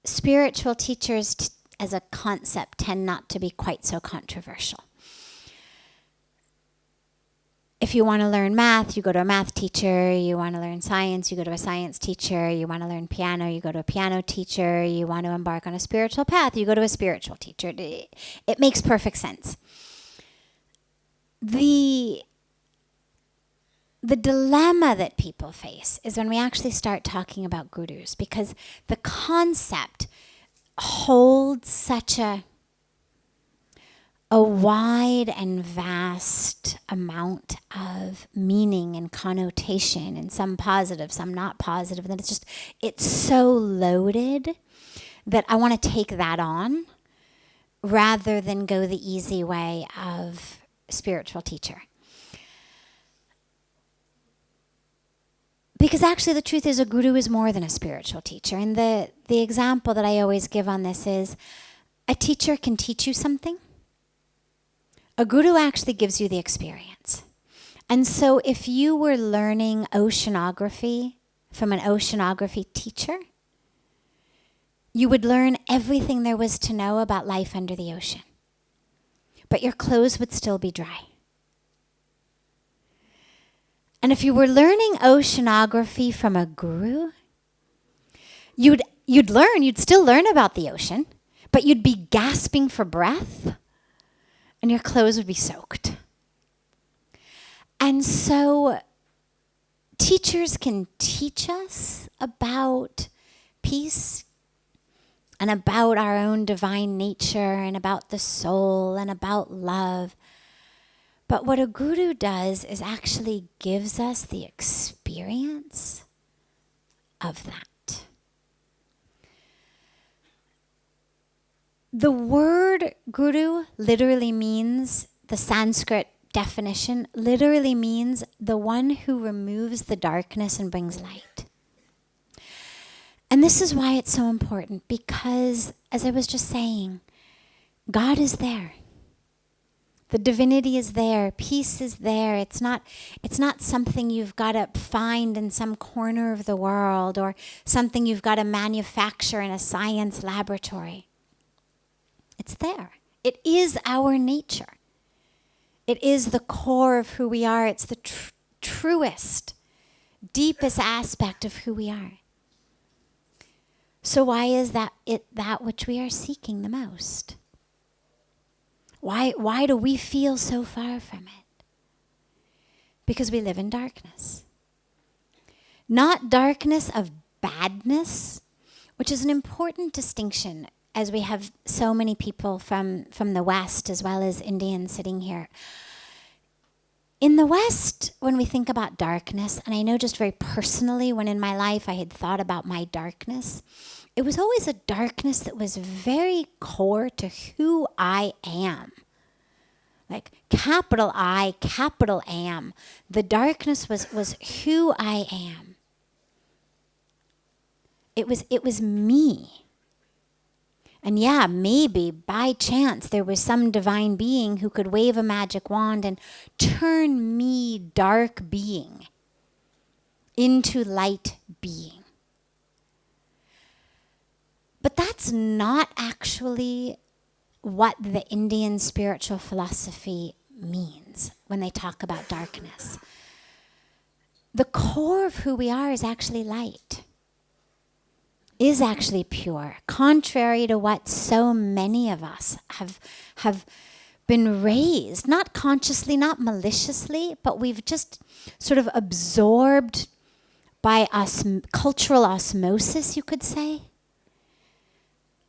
Spiritual teachers as a concept tend not to be quite so controversial. If you want to learn math, you go to a math teacher. You want to learn science, you go to a science teacher. You want to learn piano, you go to a piano teacher. You want to embark on a spiritual path, you go to a spiritual teacher. It makes perfect sense. The dilemma that people face is when we actually start talking about gurus, because the concept holds such a wide and vast amount of meaning and connotation, and some positive, some not positive, and then it's so loaded that I want to take that on rather than go the easy way of spiritual teacher. Because actually the truth is a guru is more than a spiritual teacher. And the example that I always give on this is a teacher can teach you something. A guru actually gives you the experience. And so if you were learning oceanography from an oceanography teacher, you would learn everything there was to know about life under the ocean. But your clothes would still be dry. And if you were learning oceanography from a guru, you'd still learn about the ocean, but you'd be gasping for breath and your clothes would be soaked. And so teachers can teach us about peace and about our own divine nature and about the soul and about love. But what a guru does is actually gives us the experience of that. The word guru literally means, the Sanskrit definition literally means the one who removes the darkness and brings light. And this is why it's so important, because as I was just saying, God is there. The divinity is there. Peace is there. It's not something you've got to find in some corner of the world or something you've got to manufacture in a science laboratory. It's there. It is our nature. It is the core of who we are. It's the truest, deepest aspect of who we are. So why is that which we are seeking the most? Why do we feel so far from it? Because we live in darkness. Not darkness of badness, which is an important distinction, as we have so many people from the West as well as Indians sitting here. In the West, when we think about darkness, and I know just very personally when in my life I had thought about my darkness, it was always a darkness that was very core to who I am. Like capital I, capital am. The darkness was who I am. It was me. And yeah, maybe by chance there was some divine being who could wave a magic wand and turn me, dark being, into light being. But that's not actually what the Indian spiritual philosophy means when they talk about darkness. The core of who we are is actually light, is actually pure, contrary to what so many of us have been raised, not consciously, not maliciously, but we've just sort of absorbed by cultural osmosis, you could say.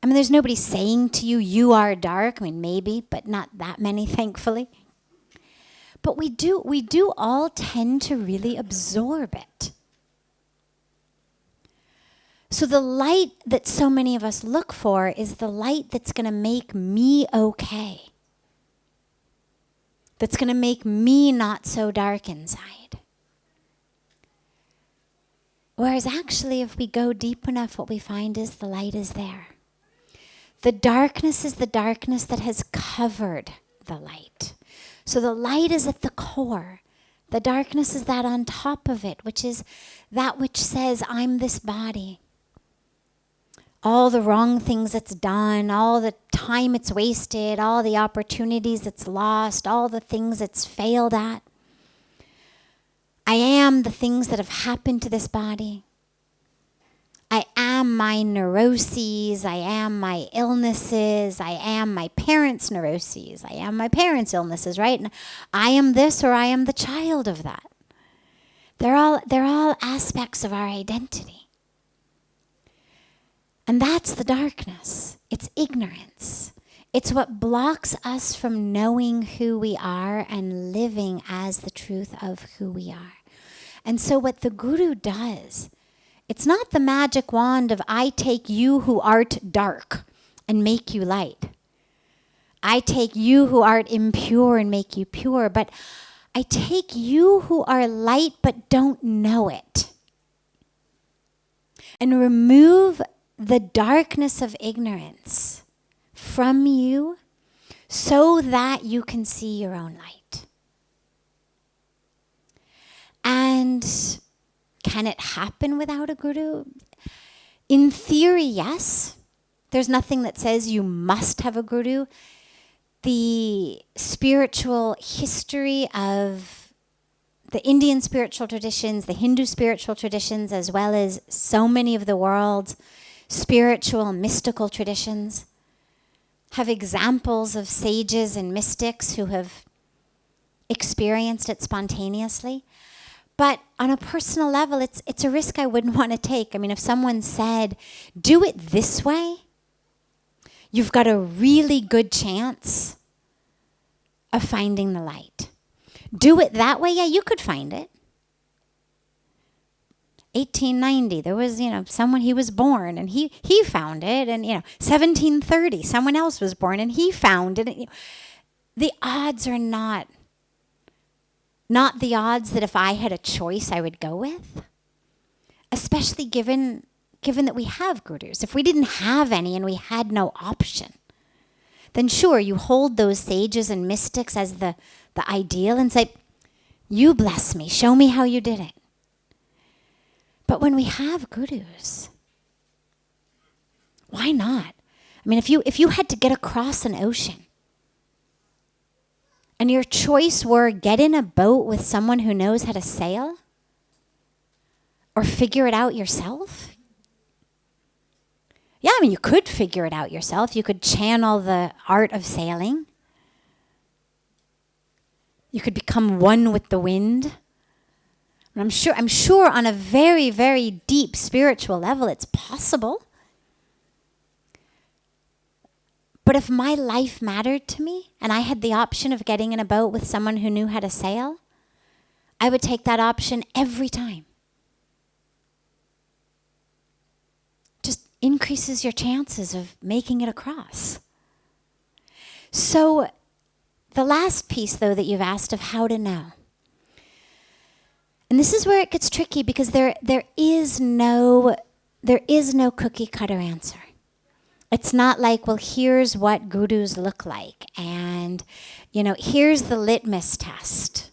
I mean, there's nobody saying to you, you are dark. I mean, maybe, but not that many, thankfully. But we do all tend to really absorb it. So the light that so many of us look for is the light that's going to make me okay. That's going to make me not so dark inside. Whereas actually, if we go deep enough, what we find is the light is there. The darkness is the darkness that has covered the light. So the light is at the core. The darkness is that on top of it, which is that which says, I'm this body. All the wrong things it's done, all the time it's wasted, all the opportunities it's lost, all the things it's failed at. I am the things that have happened to this body. I am my neuroses. I am my illnesses. I am my parents' neuroses. I am my parents' illnesses, right? And I am this, or I am the child of that. They're all aspects of our identity. And that's the darkness. It's ignorance. It's what blocks us from knowing who we are and living as the truth of who we are. And so what the Guru does, it's not the magic wand of I take you who art dark and make you light. I take you who art impure and make you pure. But I take you who are light but don't know it and remove the darkness of ignorance from you so that you can see your own light. And can it happen without a guru? In theory, yes. There's nothing that says you must have a guru. The spiritual history of the Indian spiritual traditions, the Hindu spiritual traditions, as well as so many of the world's spiritual, mystical traditions, have examples of sages and mystics who have experienced it spontaneously. But on a personal level, it's a risk I wouldn't want to take. I mean, if someone said, do it this way, you've got a really good chance of finding the light. Do it that way, yeah, you could find it. 1890, there was, someone, he was born and he found it. And, 1730, someone else was born and he found it. The odds are not the odds that if I had a choice I would go with, especially given that we have gurus. If we didn't have any and we had no option, then sure, you hold those sages and mystics as the ideal and say, you bless me, show me how you did it. But when we have gurus, why not? I mean, if you had to get across an ocean, and your choice were get in a boat with someone who knows how to sail or figure it out yourself. Yeah, I mean, you could figure it out yourself. You could channel the art of sailing. You could become one with the wind. And I'm sure on a very, very deep spiritual level, it's possible. But if my life mattered to me and I had the option of getting in a boat with someone who knew how to sail, I would take that option every time. Just increases your chances of making it across. So the last piece, though, that you've asked of how to know. And this is where it gets tricky because there is no cookie cutter answer. It's not like, well, here's what gurus look like, and, here's the litmus test.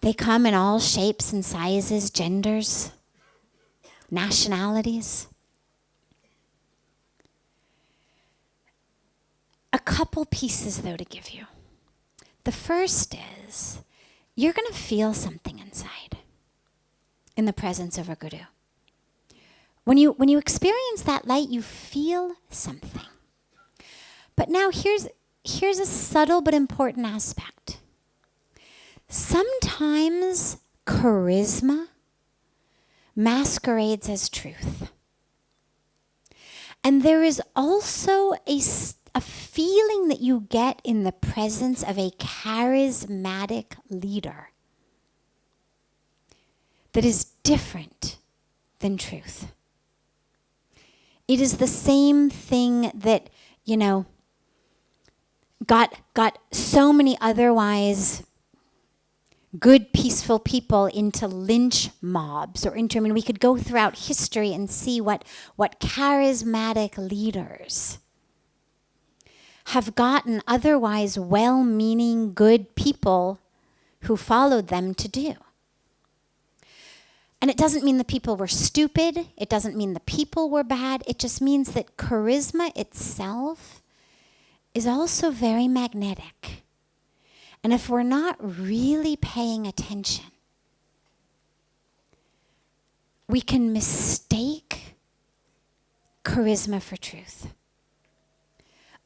They come in all shapes and sizes, genders, nationalities. A couple pieces, though, to give you. The first is, you're going to feel something inside in the presence of a guru. When you experience that light, you feel something. But now here's a subtle but important aspect. Sometimes charisma masquerades as truth. And there is also a feeling that you get in the presence of a charismatic leader that is different than truth. It is the same thing that, got so many otherwise good, peaceful people into lynch mobs we could go throughout history and see what charismatic leaders have gotten otherwise well-meaning, good people who followed them to do. And it doesn't mean the people were stupid. It doesn't mean the people were bad. It just means that charisma itself is also very magnetic. And if we're not really paying attention, we can mistake charisma for truth.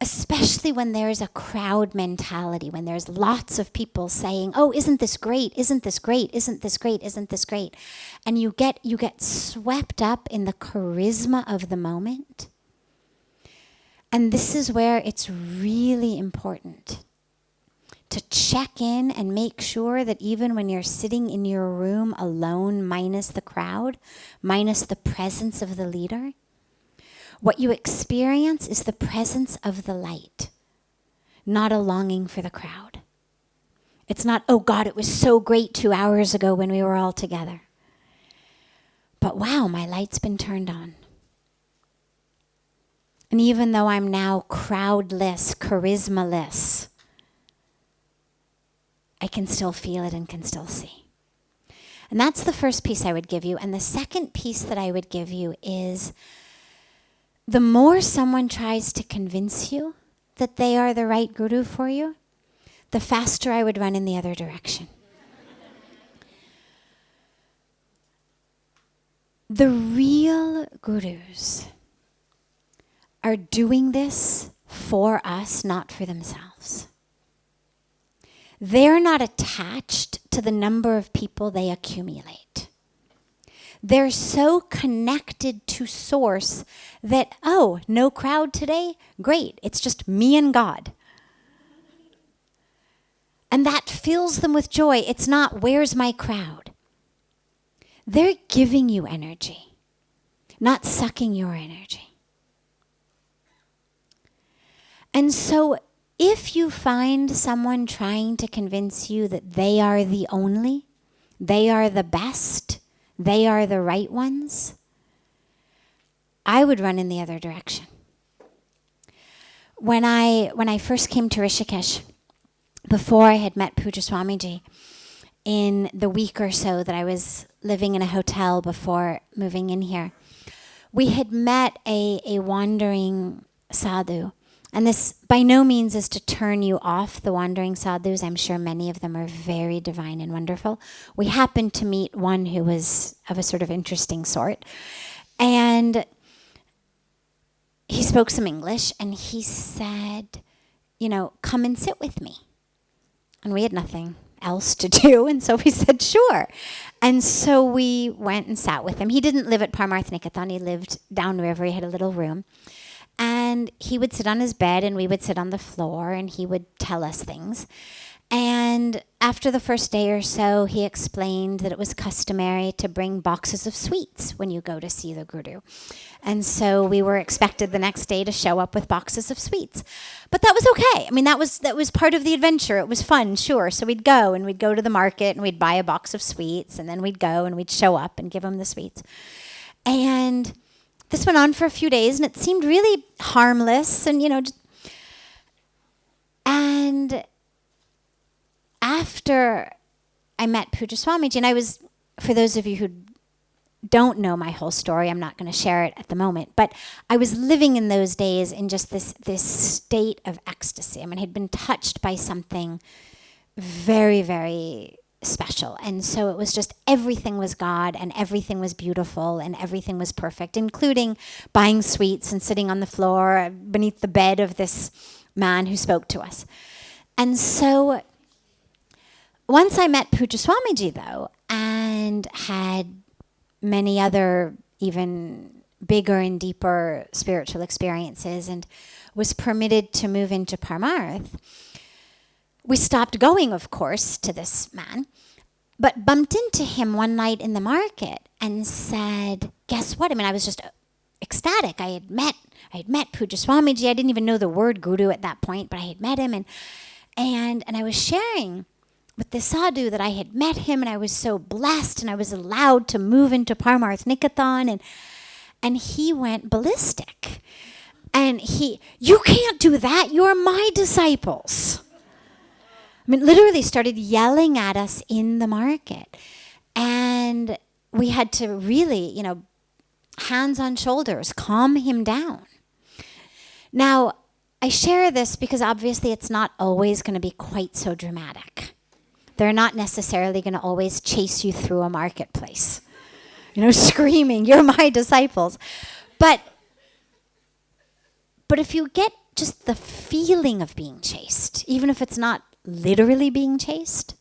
Especially when there's a crowd mentality, when there's lots of people saying, oh, isn't this great? Isn't this great? Isn't this great? Isn't this great? And you get swept up in the charisma of the moment. And this is where it's really important to check in and make sure that even when you're sitting in your room alone, minus the crowd, minus the presence of the leader, what you experience is the presence of the light, not a longing for the crowd. It's not, oh God, it was so great 2 hours ago when we were all together. But wow, my light's been turned on. And even though I'm now crowdless, charismaless, I can still feel it and can still see. And that's the first piece I would give you. And the second piece that I would give you is, the more someone tries to convince you that they are the right guru for you, the faster I would run in the other direction. The real gurus are doing this for us, not for themselves. They're not attached to the number of people they accumulate. They're so connected to source that, oh, no crowd today? Great, it's just me and God. And that fills them with joy. It's not, where's my crowd? They're giving you energy, not sucking your energy. And so if you find someone trying to convince you that they are the only, they are the best, they are the right ones, I would run in the other direction. When I first came to Rishikesh, before I had met Pujya Swamiji, in the week or so that I was living in a hotel before moving in here, we had met a wandering sadhu. And this by no means is to turn you off the wandering sadhus. I'm sure many of them are very divine and wonderful. We happened to meet one who was of a sort of interesting sort. And he spoke some English and he said, come and sit with me. And we had nothing else to do. And so we said, sure. And so we went and sat with him. He didn't live at Parmarth Nikethan. He lived downriver. He had a little room. And he would sit on his bed and we would sit on the floor and he would tell us things. And after the first day or so, he explained that it was customary to bring boxes of sweets when you go to see the guru. And so we were expected the next day to show up with boxes of sweets. But that was okay. I mean, that was part of the adventure. It was fun, sure. So we'd go to the market and we'd buy a box of sweets and then we'd go and we'd show up and give him the sweets. And this went on for a few days, and it seemed really harmless, and and after I met Pujya Swamiji, and I was, for those of you who don't know my whole story, I'm not going to share it at the moment, but I was living in those days in just this state of ecstasy. I mean, I had been touched by something very, very special. And so it was just everything was God and everything was beautiful and everything was perfect, including buying sweets and sitting on the floor beneath the bed of this man who spoke to us. And so once I met Pujya Swamiji, though, and had many other even bigger and deeper spiritual experiences and was permitted to move into Parmarth, we stopped going, of course, to this man, but bumped into him one night in the market and said, guess what? I mean, I was just ecstatic. I had met Pujya Swamiji. I didn't even know the word guru at that point, but I had met him. And I was sharing with the sadhu that I had met him, and I was so blessed, and I was allowed to move into Parmarth Nikethan, and he went ballistic. And you can't do that. You're my disciples. I mean, literally started yelling at us in the market. And we had to really, hands on shoulders, calm him down. Now, I share this because obviously it's not always going to be quite so dramatic. They're not necessarily going to always chase you through a marketplace, screaming, "You're my disciples." But if you get just the feeling of being chased, even if it's not literally being chased,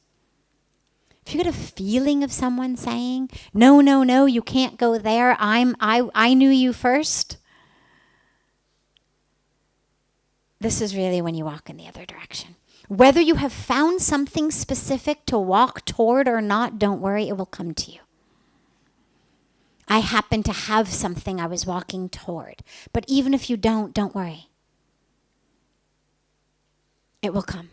if you get a feeling of someone saying, "No, no, no, you can't go there. I knew you first," this is really when you walk in the other direction. Whether you have found something specific to walk toward or not, don't worry, it will come to you. I happen to have something I was walking toward. But even if you don't worry. It will come.